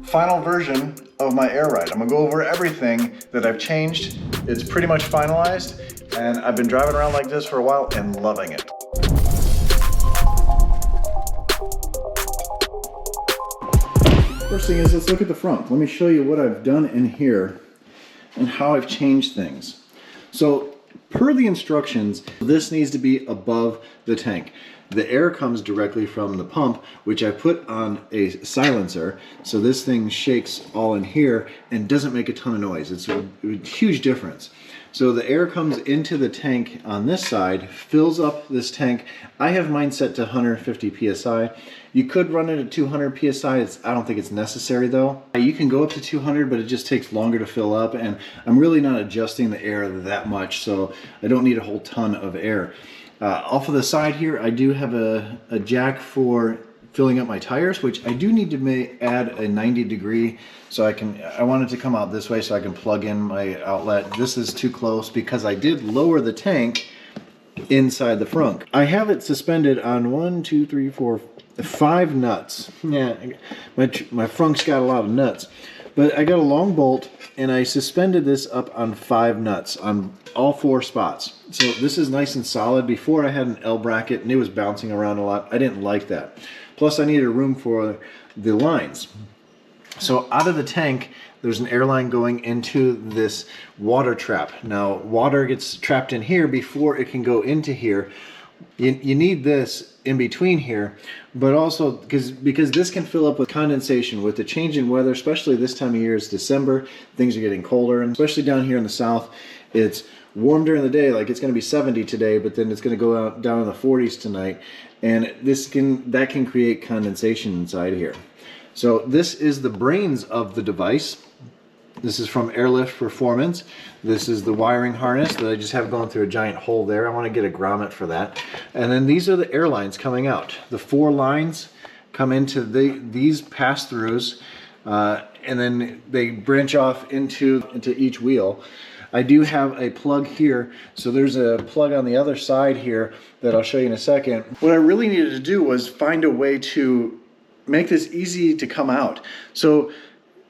final version of my air ride. I'm gonna go over everything that I've changed. It's pretty much finalized, and I've been driving around like this for a while and loving it. First thing is, let's look at the front. Let me show you what I've done in here and how I've changed things. So, per the instructions, this needs to be above the tank. The air comes directly from the pump, which I put on a silencer, so this thing shakes all in here and doesn't make a ton of noise. It's a huge difference. So the air comes into the tank on this side, fills up this tank. I have mine set to 150 psi. You could run it at 200 psi. I don't think it's necessary though. You can go up to 200, but it just takes longer to fill up, and I'm really not adjusting the air that much, so I don't need a whole ton of air. Off of the side here, I do have a jack for filling up my tires, which I do need to add a 90-degree, so I want it to come out this way so I can plug in my outlet. This is too close because I did lower the tank inside the frunk. I have it suspended on 5 nuts. Yeah, my frunk's got a lot of nuts. But I got a long bolt and I suspended this up on 5 nuts on all 4 spots. So this is nice and solid. Before I had an L bracket and it was bouncing around a lot. I didn't like that. Plus I needed room for the lines. So out of the tank, there's an air line going into this water trap. Now water gets trapped in here before it can go into here. You need this in between here, but also because this can fill up with condensation. With the change in weather, especially this time of year, it's December, things are getting colder, and especially down here in the south, it's warm during the day, like it's going to be 70 today, but then it's going to go out down in the 40s tonight, and that can create condensation inside here. So this is the brains of the device. This is from Airlift Performance. This is the wiring harness that I just have going through a giant hole there. I want to get a grommet for that. And then these are the air lines coming out. The 4 lines come into these pass-throughs, and then they branch off into each wheel. I do have a plug here, so there's a plug on the other side here that I'll show you in a second. What I really needed to do was find a way to make this easy to come out. So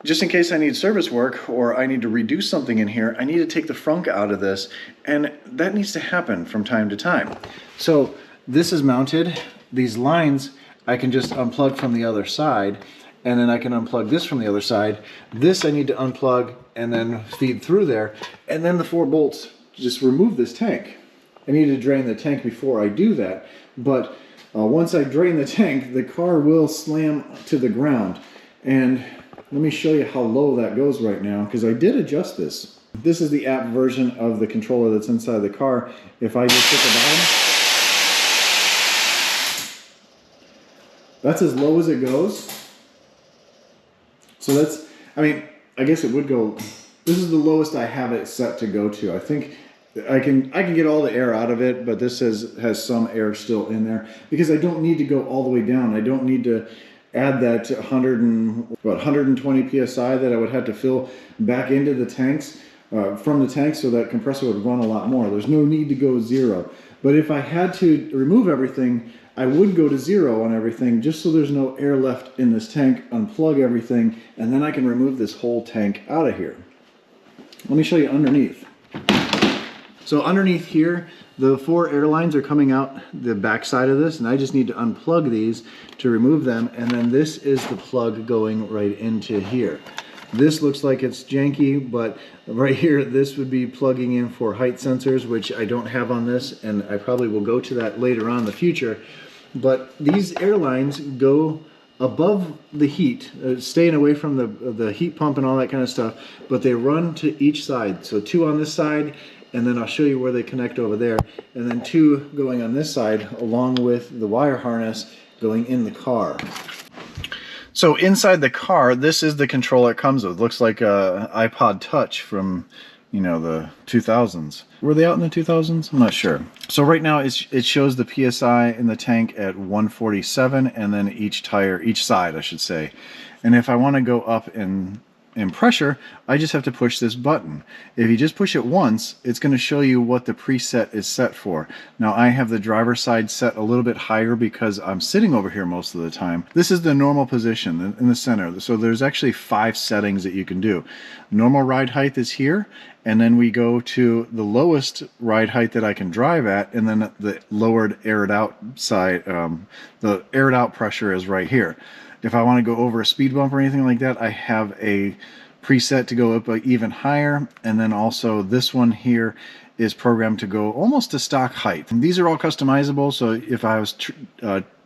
just in case I need service work or I need to redo something in here, I need to take the frunk out of this, and that needs to happen from time to time. So this is mounted. These lines I can just unplug from the other side, and then I can unplug this from the other side. This I need to unplug and then feed through there, and then the 4 bolts just remove this tank. I need to drain the tank before I do that, but once I drain the tank, the car will slam to the ground. And let me show you how low that goes right now, because I did adjust this. This is the app version of the controller that's inside the car. If I just hit the bottom, that's as low as it goes. So that's, I mean, I guess it would go, this is the lowest I have it set to go to. I think I can get all the air out of it, but this has some air still in there, because I don't need to go all the way down. I don't need to add that 120 psi that I would have to fill back into the tanks from the tank, so that compressor would run a lot more. There's no need to go 0. But if I had to remove everything, I would go to 0 on everything, just so there's no air left in this tank, unplug everything, and then I can remove this whole tank out of here. Let me show you underneath. So underneath here, the 4 air lines are coming out the back side of this, and I just need to unplug these to remove them, and then this is the plug going right into here. This looks like it's janky, but right here, this would be plugging in for height sensors, which I don't have on this, and I probably will go to that later on in the future. But these air lines go above the heat, staying away from the heat pump and all that kind of stuff, but they run to each side. So 2 on this side, and then I'll show you where they connect over there, and then 2 going on this side along with the wire harness going in the car. So inside the car, this is the controller it comes with. Looks like a iPod Touch from, you know, the 2000s. Were they out in the 2000s? I'm not sure. So right now it shows the PSI in the tank at 147, and then each side, I should say. And if I want to go up and and pressure, I just have to push this button. If you just push it once, it's going to show you what the preset is set for. Now I have the driver's side set a little bit higher because I'm sitting over here most of the time. This is the normal position in the center. So there's actually 5 settings that you can do. Normal ride height is here, and then we go to the lowest ride height that I can drive at, and then the lowered aired out side, the aired out pressure is right here. If I want to go over a speed bump or anything like that, I have a preset to go up even higher, and then also this one here is programmed to go almost to stock height. And these are all customizable, so if I was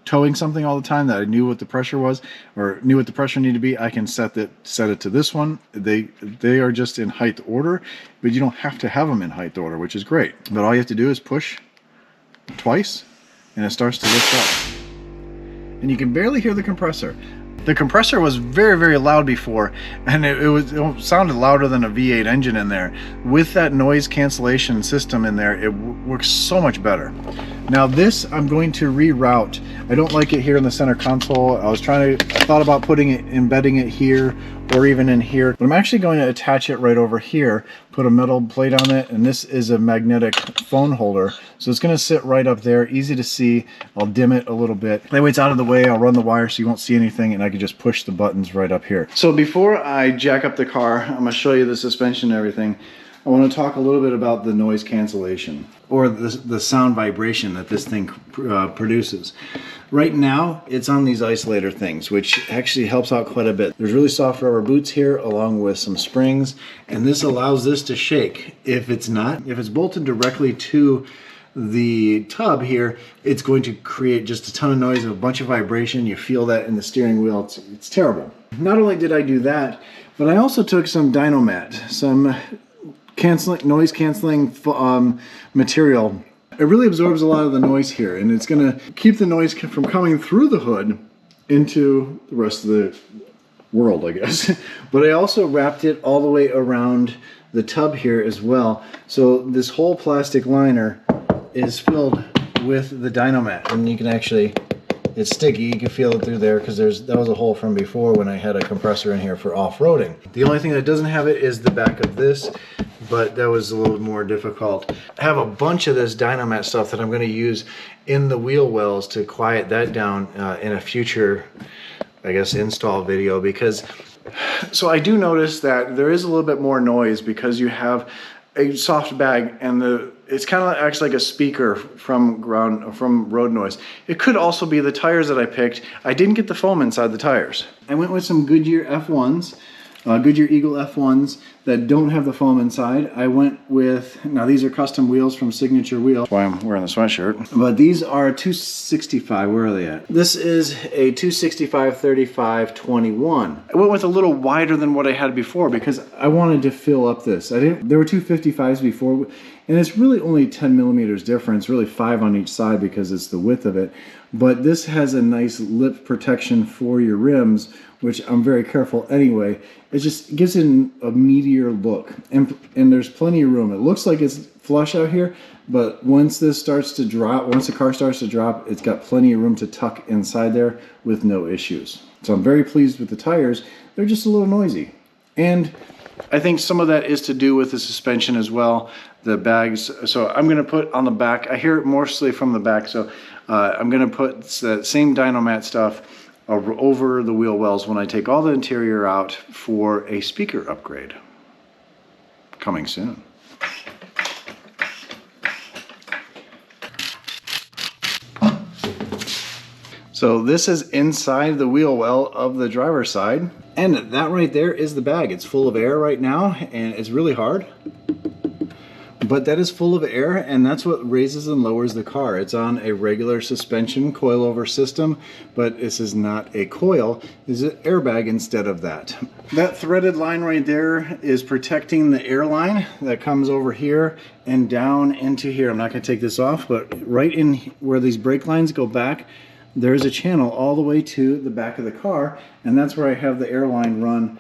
towing something all the time that I knew what the pressure was or knew what the pressure needed to be, I can set it to this one. They are just in height order, but you don't have to have them in height order, which is great. But all you have to do is push twice and it starts to lift up. And you can barely hear the compressor. The compressor was very, very loud before, and it sounded louder than a V8 engine in there. With that noise cancellation system in there, it works so much better. Now this, I'm going to reroute. I don't like it here in the center console. I thought about embedding it here or even in here, but I'm actually going to attach it right over here, put a metal plate on it, and this is a magnetic phone holder. So it's going to sit right up there, easy to see. I'll dim it a little bit. That way it's out of the way, I'll run the wire so you won't see anything, and I can just push the buttons right up here. So before I jack up the car, I'm going to show you the suspension and everything. I want to talk a little bit about the noise cancellation, or the sound vibration that this thing produces. Right now, it's on these isolator things, which actually helps out quite a bit. There's really soft rubber boots here, along with some springs, and this allows this to shake. If it's bolted directly to the tub here, it's going to create just a ton of noise and a bunch of vibration. You feel that in the steering wheel. It's terrible. Not only did I do that, but I also took some Dynomat, some noise canceling material. It really absorbs a lot of the noise here, and it's going to keep the noise from coming through the hood into the rest of the world, I guess. But I also wrapped it all the way around the tub here as well. So this whole plastic liner is filled with the Dynomat, and you can actually, it's sticky, you can feel it through there because that was a hole from before when I had a compressor in here for off-roading. The only thing that doesn't have it is the back of this, but that was a little more difficult. I have a bunch of this Dynomat stuff that I'm going to use in the wheel wells to quiet that down in a future, I guess, install video, because so I do notice that there is a little bit more noise because you have a soft bag, and it's kind of acts like a speaker from road noise. It could also be the tires that I picked. I didn't get the foam inside the tires. I went with some Goodyear F1s, Goodyear Eagle F1s that don't have the foam inside. I went with, now these are custom wheels from Signature Wheel. That's why I'm wearing the sweatshirt. But these are 265, where are they at? This is a 265/35/21. I went with a little wider than what I had before because I wanted to fill up this. There were 255s before, and it's really only 10 millimeters difference, really 5 on each side because it's the width of it. But this has a nice lip protection for your rims, which I'm very careful anyway. It just gives it a meatier look, and there's plenty of room. It looks like it's flush out here, but once this starts to drop, once the car starts to drop, it's got plenty of room to tuck inside there with no issues. So I'm very pleased with the tires. They're just a little noisy, and I think some of that is to do with the suspension as well, the bags. So I'm going to put on the back, I hear it mostly from the back, so I'm going to put the same Dynomat stuff over the wheel wells when I take all the interior out for a speaker upgrade. Coming soon. So this is inside the wheel well of the driver's side, and that right there is the bag. It's full of air right now, and it's really hard, but that is full of air, and that's what raises and lowers the car. It's on a regular suspension coilover system, but this is not a coil. It's an airbag instead of that. That threaded line right there is protecting the air line that comes over here and down into here. I'm not going to take this off, but right in where these brake lines go back, there's a channel all the way to the back of the car, and that's where I have the air line run.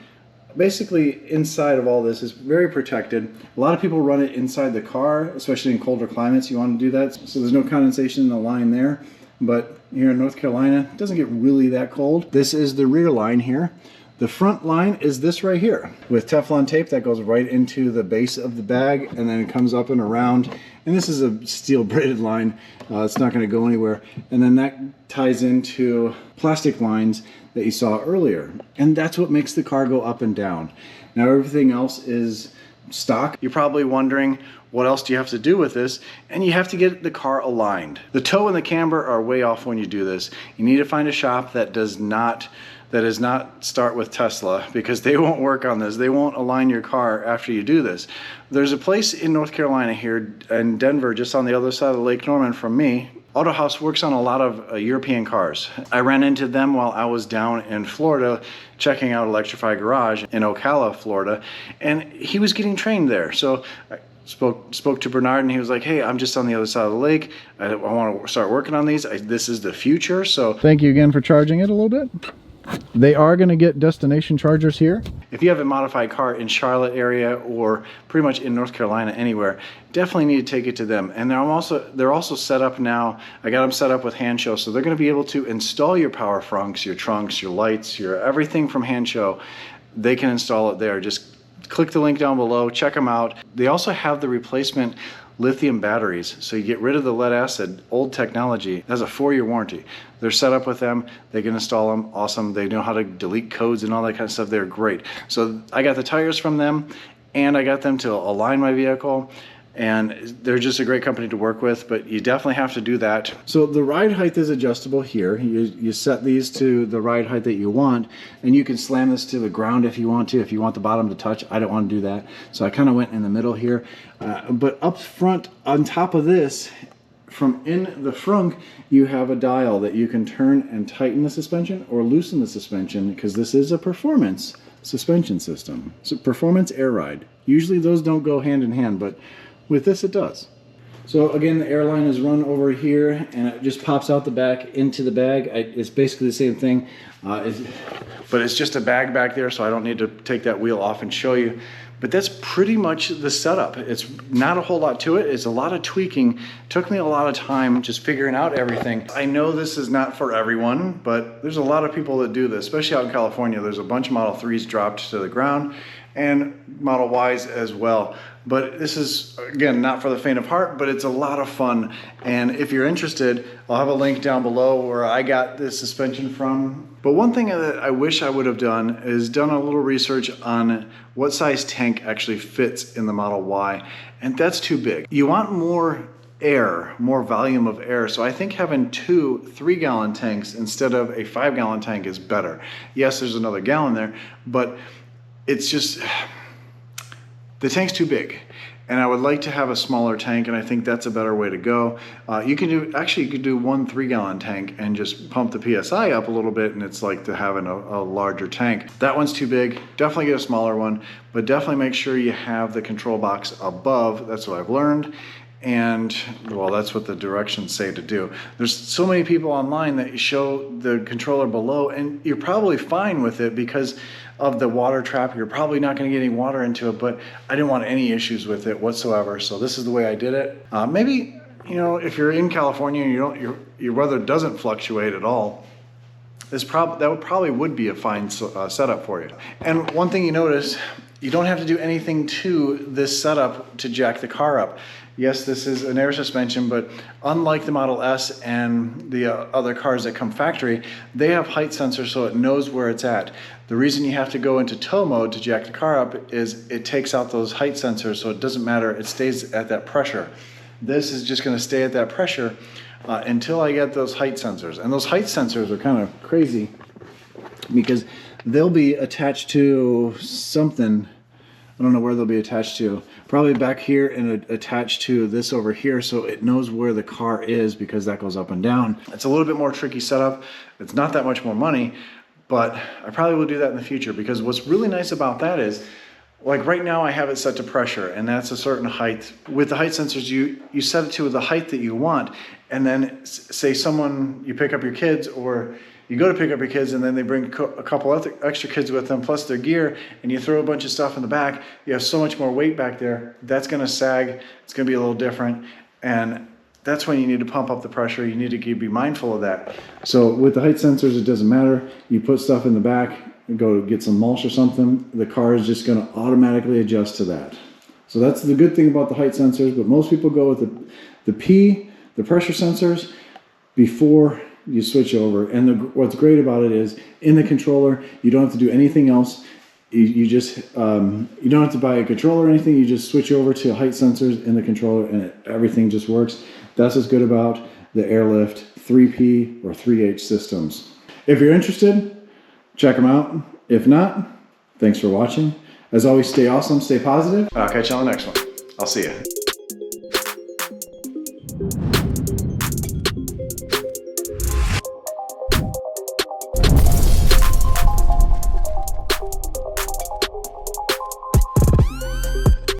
Basically, inside of all this is very protected. A lot of people run it inside the car, especially in colder climates. You want to do that so there's no condensation in the line there. But here in North Carolina, it doesn't get really that cold. This is the rear line here. The front line is this right here with Teflon tape that goes right into the base of the bag, and then it comes up and around. And this is a steel braided line. It's not going to go anywhere. And then that ties into plastic lines that you saw earlier. And that's what makes the car go up and down. Now everything else is stock. You're probably wondering, what else do you have to do with this? And you have to get the car aligned. The toe and the camber are way off when you do this. You need to find a shop that does not start with Tesla, because they won't work on this. They won't align your car after you do this. There's a place in North Carolina here in Denver, just on the other side of Lake Norman from me. AutoHaus works on a lot of European cars. I ran into them while I was down in Florida checking out Electrify Garage in Ocala, Florida, and he was getting trained there. So I spoke to Bernard, and he was like, hey, I'm just on the other side of the lake. I want to start working on these. This is the future. So thank you again for charging it a little bit. They are going to get destination chargers here. If you have a modified car in Charlotte area or pretty much in North Carolina anywhere, definitely need to take it to them. And they're also set up now. I got them set up with Hansho, so they're going to be able to install your power frunks, your trunks, your lights, your everything from Hansho. They can install it there. Just click the link down below, check them out. They also have the replacement lithium batteries, so you get rid of the lead acid, old technology. It has a 4-year warranty. They're set up with them. They can install them. Awesome. They know how to delete codes and all that kind of stuff. They're great. So I got the tires from them, and I got them to align my vehicle, and they're just a great company to work with, but you definitely have to do that. So the ride height is adjustable here. You set these to the ride height that you want, and you can slam this to the ground if you want to, if you want the bottom to touch. I don't want to do that, so I kind of went in the middle here. But up front, on top of this, from in the frunk, you have a dial that you can turn and tighten the suspension or loosen the suspension, because this is a performance suspension system. So performance air ride. Usually those don't go hand in hand, but with this it does. So again, the airline is run over here, and it just pops out the back into the bag. It's basically the same thing, but it's just a bag back there, so I don't need to take that wheel off and show you. But that's pretty much the setup. It's not a whole lot to it. It's a lot of tweaking. It took me a lot of time just figuring out everything. I know this is not for everyone, but there's a lot of people that do this, especially out in California. There's a bunch of Model 3s dropped to the ground, and Model Ys as well. But this is, again, not for the faint of heart, but it's a lot of fun. And if you're interested, I'll have a link down below where I got this suspension from. But one thing that I wish I would have done is done a little research on what size tank actually fits in the Model Y. And that's too big. You want more air, more volume of air. So I think having 2 3-gallon tanks instead of a 5-gallon tank is better. Yes, there's another gallon there, but it's just, the tank's too big, and I would like to have a smaller tank, and I think that's a better way to go. You could do 1 3-gallon tank and just pump the PSI up a little bit, and it's like to having a larger tank. That one's too big. Definitely get a smaller one, but definitely make sure you have the control box above. That's what I've learned. And well, that's what the directions say to do. There's so many people online that show the controller below, and you're probably fine with it because of the water trap. You're probably not going to get any water into it, but I didn't want any issues with it whatsoever. So this is the way I did it. Maybe, you know, if you're in California and your weather doesn't fluctuate at all, that would probably be a fine setup for you. And one thing you notice, you don't have to do anything to this setup to jack the car up. Yes, this is an air suspension, but unlike the Model S and the other cars that come factory, they have height sensors so it knows where it's at. The reason you have to go into tow mode to jack the car up is it takes out those height sensors, so it doesn't matter, it stays at that pressure. This is just going to stay at that pressure until I get those height sensors. And those height sensors are kind of crazy because they'll be attached to something. I don't know where they'll be attached to. Probably back here and attached to this over here, so it knows where the car is because that goes up and down. It's a little bit more tricky setup. It's not that much more money, but I probably will do that in the future, because what's really nice about that is, like right now I have it set to pressure, and that's a certain height. With the height sensors, you set it to the height that you want, and then say you pick up your kids, or you go to pick up your kids and then they bring a couple other extra kids with them plus their gear, and you throw a bunch of stuff in the back, you have so much more weight back there, that's gonna sag, it's gonna be a little different, and that's when you need to pump up the pressure. You need to be mindful of that. So with the height sensors, it doesn't matter. You put stuff in the back, go get some mulch or something, the car is just going to automatically adjust to that. So that's the good thing about the height sensors, but most people go with the pressure sensors before you switch over. And what's great about it is in the controller, you don't have to do anything else. You just, you don't have to buy a controller or anything. You just switch over to height sensors in the controller and everything just works. That's what's good about the Airlift 3P or 3H systems. If you're interested, check them out. If not, thanks for watching. As always, stay awesome, stay positive. I'll catch you on the next one. I'll see you.